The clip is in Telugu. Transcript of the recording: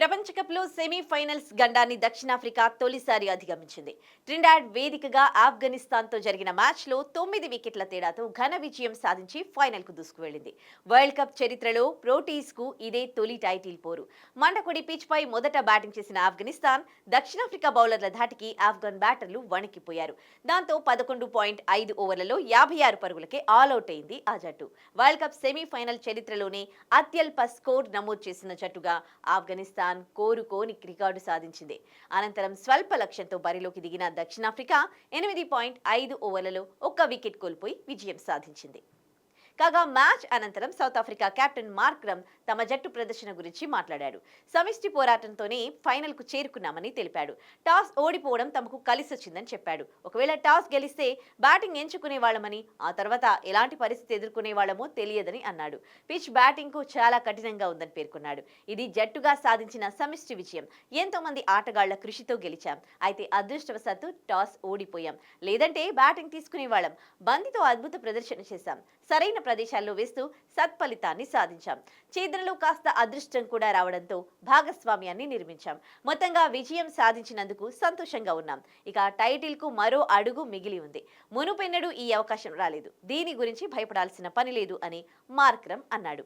ప్రపంచ కప్లో సెమీఫైనల్స్ గండాన్ని దక్షిణాఫ్రికా తొలిసారి అధిగమించింది. ట్రినిడాడ్ వేదికగా ఆఫ్ఘనిస్తాన్తో జరిగిన మ్యాచ్లో 9 వికెట్ల తేడాతో ఘన విజయం సాధించి ఫైనల్కు దూసుకువెళ్లింది. వరల్డ్ కప్ చరిత్రలో ప్రోటీస్కు ఇదే తొలి టైటిల్ పోరు. మండకొడి పిచ్పై మొదట బ్యాటింగ్ చేసిన ఆఫ్ఘనిస్తాన్ దక్షిణాఫ్రికా బౌలర్ల ధాటికి ఆఫ్ఘన్ బ్యాటర్లు వణికిపోయారు. దాంతో 11.5 ఓవర్లలో 56 పరుగులకే ఆలౌట్ అయింది ఆ జట్టు. వరల్డ్ కప్ సెమీఫైనల్ చరిత్రలోనే అత్యల్ప స్కోర్ నమోదు చేసిన జట్టుగా ఆఫ్ఘనిస్తాన్ కోరుకోని రికార్డు సాధించింది. అనంతరం స్వల్ప లక్ష్యంతో బరిలోకి దిగిన దక్షిణాఫ్రికా 8.5 ఓవర్లలో 1 వికెట్ కోల్పోయి విజయం సాధించింది. కాగా మ్యాచ్ అనంతరం సౌత్ ఆఫ్రికా కెప్టెన్ మార్క్రమ్ తమ జట్టు ప్రదర్శన గురించి మాట్లాడాడు. సమిష్టి పోరాటంతోనే ఫైనల్కు చేరుకున్నామని తెలిపాడు. టాస్ ఓడిపోవడం తమకు కలిసొచ్చిందని చెప్పాడు. ఒకవేళ టాస్ గెలిస్తే బ్యాటింగ్ ఎంచుకునే వాళ్ళమని, ఆ తర్వాత ఎలాంటి పరిస్థితి ఎదుర్కొనే వాళ్ళమో తెలియదని అన్నాడు. పిచ్ బ్యాటింగ్కు చాలా కఠినంగా ఉందని పేర్కొన్నాడు. ఇది జట్టుగా సాధించిన సమిష్టి విజయం. ఎంతో మంది ఆటగాళ్ల కృషితో గెలిచాం. అయితే అదృష్టవశాత్తు టాస్ ఓడిపోయాం. లేదంటే బ్యాటింగ్ తీసుకునే వాళ్ళం. బంతితో అద్భుత ప్రదర్శన చేశాం. సరైన ప్రదేశాల్లో వేస్తూ సత్ఫలితాన్ని సాధించాం. ఛేదనలో కాస్త అదృష్టం కూడా రావడంతో భాగస్వామ్యాన్ని నిర్మించాం. మొత్తంగా విజయం సాధించినందుకు సంతోషంగా ఉన్నాం. ఇక టైటిల్ కు మరో అడుగు మిగిలి ఉంది. మునుపెన్నడూ ఈ అవకాశం రాలేదు. దీని గురించి భయపడాల్సిన పని లేదు అని మార్క్రమ్ అన్నాడు.